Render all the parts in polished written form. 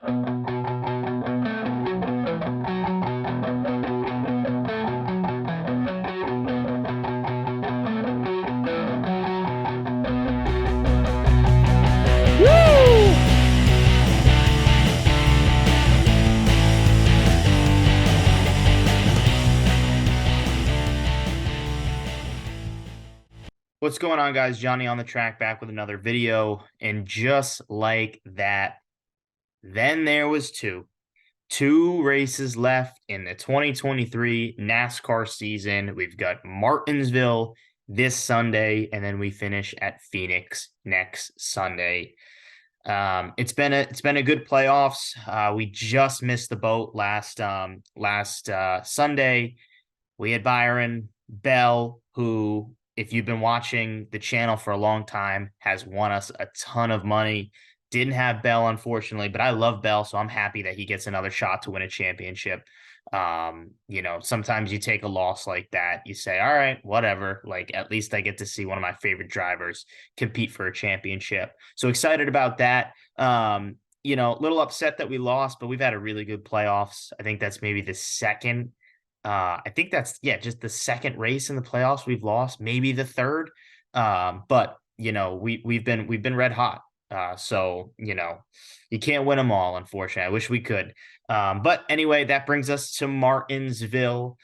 What's going on, guys? Johnny on the track back with another video. And just like that, then there was two races left in the 2023 NASCAR season. We've got Martinsville this Sunday, and then we finish at Phoenix next Sunday. It's been a good playoffs. We just missed the boat last Sunday. We had Byron Bell, who, if you've been watching the channel for a long time, has won us a ton of money. Didn't have Bell, unfortunately, but I love Bell, so I'm happy that he gets another shot to win a championship. Sometimes you take a loss like that, you say, all right, whatever. Like, at least I get to see one of my favorite drivers compete for a championship. So excited about that. A little upset that we lost, but we've had a really good playoffs. I think that's maybe the second. I think that's just the second race in the playoffs we've lost, maybe the third. But we've been red hot. So you can't win them all, unfortunately. I wish we could. But anyway, that brings us to Martinsville,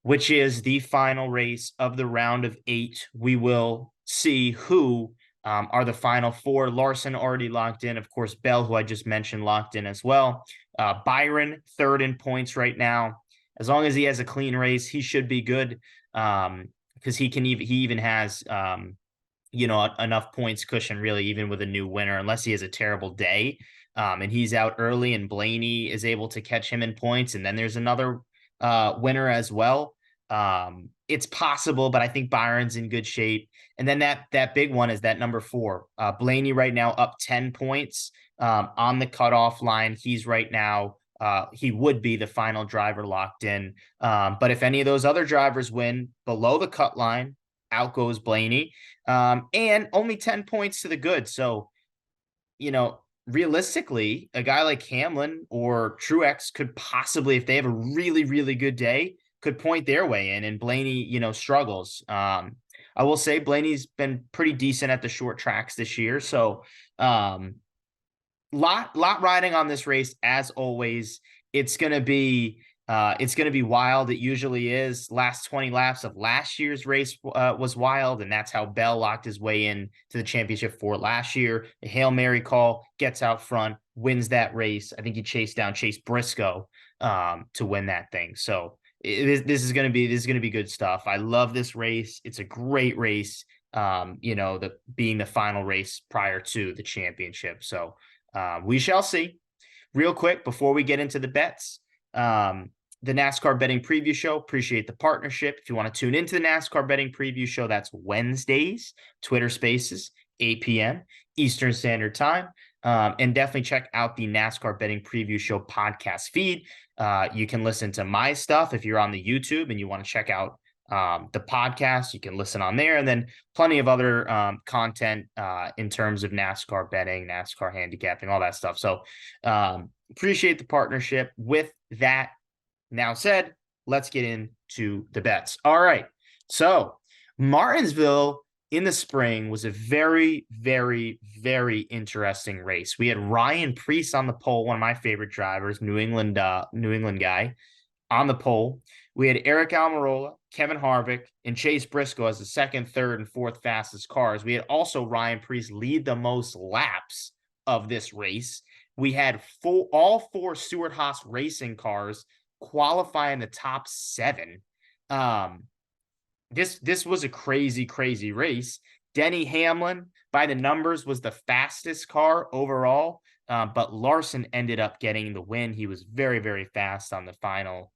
which is the final race of the round of 8. We will see who are the final 4. Larson already locked in. Of course, Bell, who I just mentioned, locked in as well. Byron, third in points right now. As long as he has a clean race, he should be good, because he even has enough points cushion, really, even with a new winner, unless he has a terrible day and he's out early and Blaney is able to catch him in points, and then there's another winner as well. It's possible, but I think Byron's in good shape. And then that big one is that number 4, Blaney, right now up 10 points on the cutoff line. He's right now. He would be the final driver locked in. But if any of those other drivers win below the cut line, out goes Blaney. And only 10 points to the good. So, realistically, a guy like Hamlin or Truex could possibly, if they have a really, really good day, could point their way in, and Blaney, struggles. I will say Blaney's been pretty decent at the short tracks this year. So, lot riding on this race, as always. It's gonna be wild. It usually is. Last 20 laps of last year's race was wild, and that's how Bell locked his way in to the championship for last year. A Hail Mary call, gets out front, wins that race. I think he chased down Chase Briscoe to win that thing. So this is gonna be good stuff. I love this race. It's a great race. Being the final race prior to the championship. So we shall see. Real quick, before we get into the bets, the NASCAR Betting Preview Show, appreciate the partnership. If you want to tune into the NASCAR Betting Preview Show, that's Wednesdays, Twitter Spaces, 8 p.m. Eastern Standard Time. And definitely check out the NASCAR Betting Preview Show podcast feed. You can listen to my stuff if you're on the YouTube and you want to check out the podcast. You can listen on there, and then plenty of other content in terms of NASCAR betting, NASCAR handicapping, all that stuff. So appreciate the partnership. With that now said, let's get into the bets. All right. So Martinsville in the spring was a very, very, very interesting race. We had Ryan Preece on the pole, one of my favorite drivers, New England guy, on the pole. We had Eric Almirola, Kevin Harvick, and Chase Briscoe as the second, third, and fourth fastest cars. We had also Ryan Preece lead the most laps of this race. We had all 4 Stewart-Haas racing cars qualify in the top 7. This was a crazy, crazy race. Denny Hamlin, by the numbers, was the fastest car overall, but Larson ended up getting the win. He was very, very fast on the final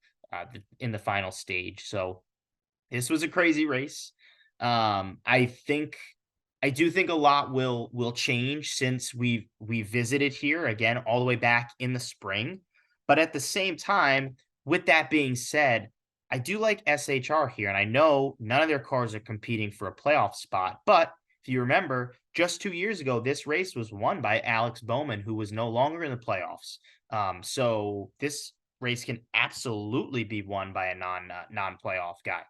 in the final stage. So this was a crazy race. I do think a lot will change since we visited here again all the way back in the spring. But at the same time, with that being said, I do like SHR here, and I know none of their cars are competing for a playoff spot. But if you remember, just 2 years ago, this race was won by Alex Bowman, who was no longer in the playoffs. So this race can absolutely be won by a non-playoff guy,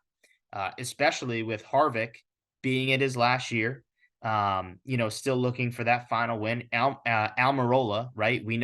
especially with Harvick being it his last year. Still looking for that final win. Almirola, right? We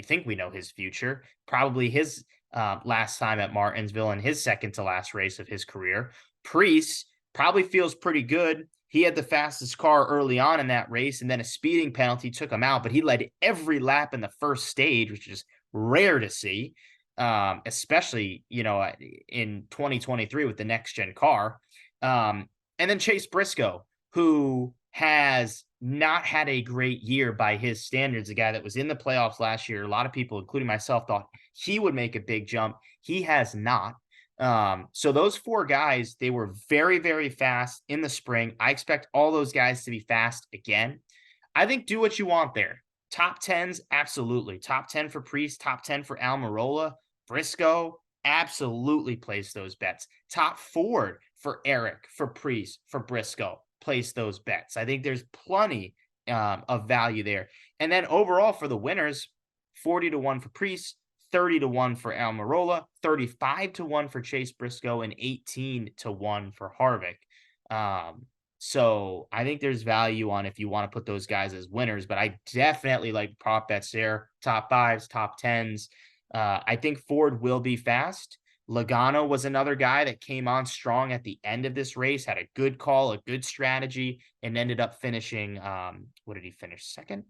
think we know his future. Probably his last time at Martinsville and his second to last race of his career. Priest probably feels pretty good. He had the fastest car early on in that race, and then a speeding penalty took him out, but he led every lap in the first stage, which is rare to see, especially, in 2023 with the next gen car. And then Chase Briscoe, who has not had a great year by his standards, a guy that was in the playoffs last year. A lot of people, including myself, thought he would make a big jump. He has not. So those four guys, they were very, very fast in the spring. I expect all those guys to be fast again. I think do what you want there. Top 10s, absolutely. Top 10 for Priest, top 10 for Almirola. Briscoe, absolutely place those bets. Top Ford for Eric, for Priest, for Briscoe, place those bets. I think there's plenty of value there. And then overall for the winners, 40-1 for Priest, 30-1 for Almirola, 35-1 for Chase Briscoe, and 18-1 for Harvick. So I think there's value on if you want to put those guys as winners, but I definitely like prop bets there. Top fives, top tens. I think Ford will be fast. Logano was another guy that came on strong at the end of this race, had a good call, a good strategy, and ended up finishing. What did he finish? Second?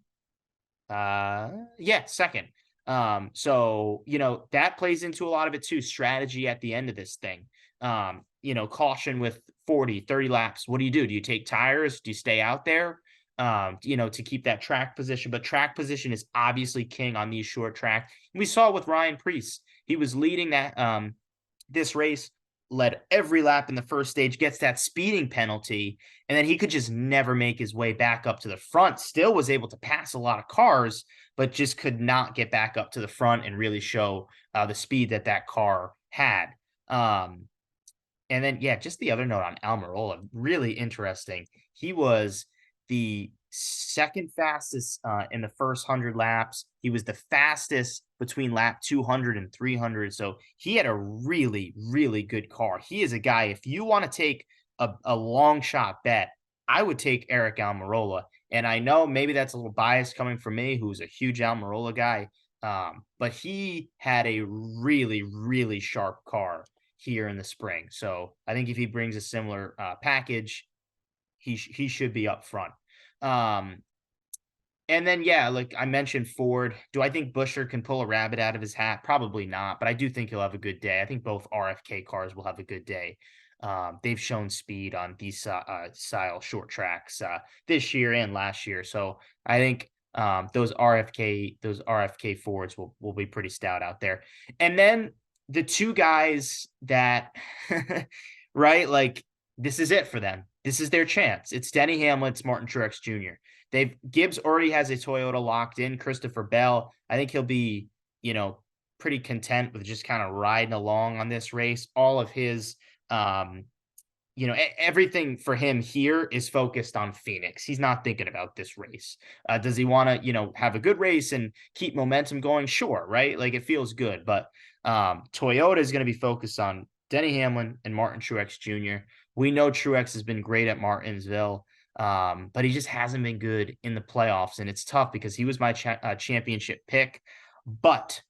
Second. So, that plays into a lot of it too. Strategy at the end of this thing. Caution with 40, 30 laps. What do you do? Do you take tires? Do you stay out there? To keep that track position. But track position is obviously king on these short tracks. We saw with Ryan Preece. He was leading that this race, led every lap in the first stage, gets that speeding penalty, and then he could just never make his way back up to the front. Still was able to pass a lot of cars, but just could not get back up to the front and really show the speed that car had. And then, just the other note on Almirola, really interesting. He was the second fastest in the first 100 laps. He was the fastest between lap 200 and 300. So he had a really, really good car. He is a guy, if you want to take a long shot bet, I would take Eric Almirola. And I know maybe that's a little bias coming from me, who's a huge Almirola guy. But he had a really, really sharp car here in the spring. So I think if he brings a similar package, he should be up front. And then, like I mentioned, Ford. Do I think Buescher can pull a rabbit out of his hat? Probably not, but I do think he'll have a good day. I think both RFK cars will have a good day. They've shown speed on these style short tracks this year and last year. So I think those RFK Fords will be pretty stout out there. And then the two guys that, right, like this is it for them. This is their chance. It's Denny Hamlin, it's Martin Truex Jr. Gibbs already has a Toyota locked in. Christopher Bell, I think he'll be, pretty content with just kind of riding along on this race. All of his, everything for him here is focused on Phoenix. He's not thinking about this race. Does he want to, have a good race and keep momentum going? Sure, right? Like it feels good, but Toyota is going to be focused on Denny Hamlin and Martin Truex Jr. We know Truex has been great at Martinsville. But he just hasn't been good in the playoffs, and it's tough because he was my championship pick, but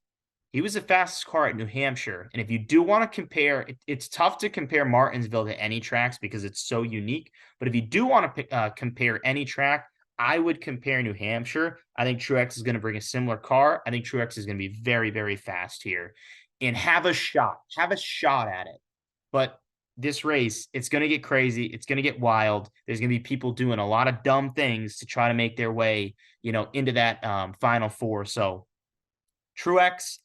he was the fastest car at New Hampshire. And if you do want to compare, it's tough to compare Martinsville to any tracks because it's so unique. But if you do want to compare any track, I would compare New Hampshire. I think Truex is going to bring a similar car. I think Truex is going to be very, very fast here and have a shot at it. But this race, it's going to get crazy. It's going to get wild. There's going to be people doing a lot of dumb things to try to make their way, into that Final Four. So Truex,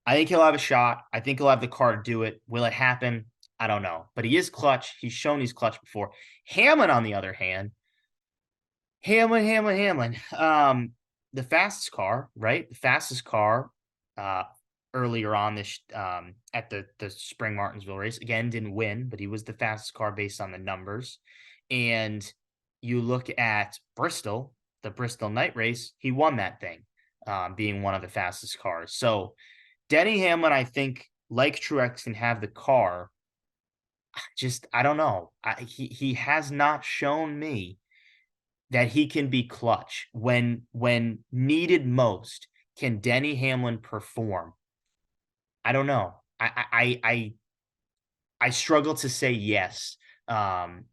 I think he'll have a shot. I think he'll have the car to do it. Will it happen? I don't know. But he is clutch. He's shown he's clutch before. Hamlin, on the other hand, Hamlin. The fastest car, right? The fastest car earlier on this at the spring Martinsville race. Again, didn't win, but he was the fastest car based on the numbers. And you look at Bristol, the Bristol night race, he won that thing, being one of the fastest cars. So Denny Hamlin, I think, like Truex, can have the car. Just I don't know. He has not shown me that he can be clutch when needed most. Can Denny Hamlin perform? I don't know. I struggle to say yes. Um,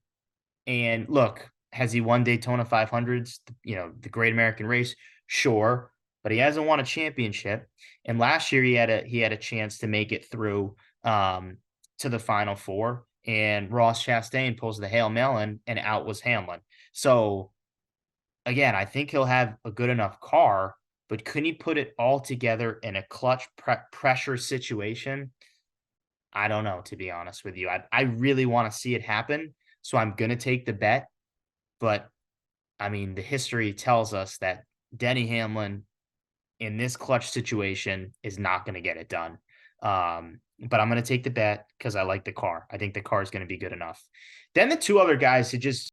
and look, has he won Daytona 500s? You know, the Great American Race, sure, but he hasn't won a championship. And last year he had a chance to make it through to the Final Four, and Ross Chastain pulls the Hail Melon, and out was Hamlin. So again, I think he'll have a good enough car, but can he put it all together in a clutch pressure situation? I don't know, to be honest with you. I really want to see it happen, so I'm gonna take the bet. But I mean, the history tells us that Denny Hamlin in this clutch situation is not going to get it done. But I'm going to take the bet because I like the car. I think the car is going to be good enough. Then the two other guys who just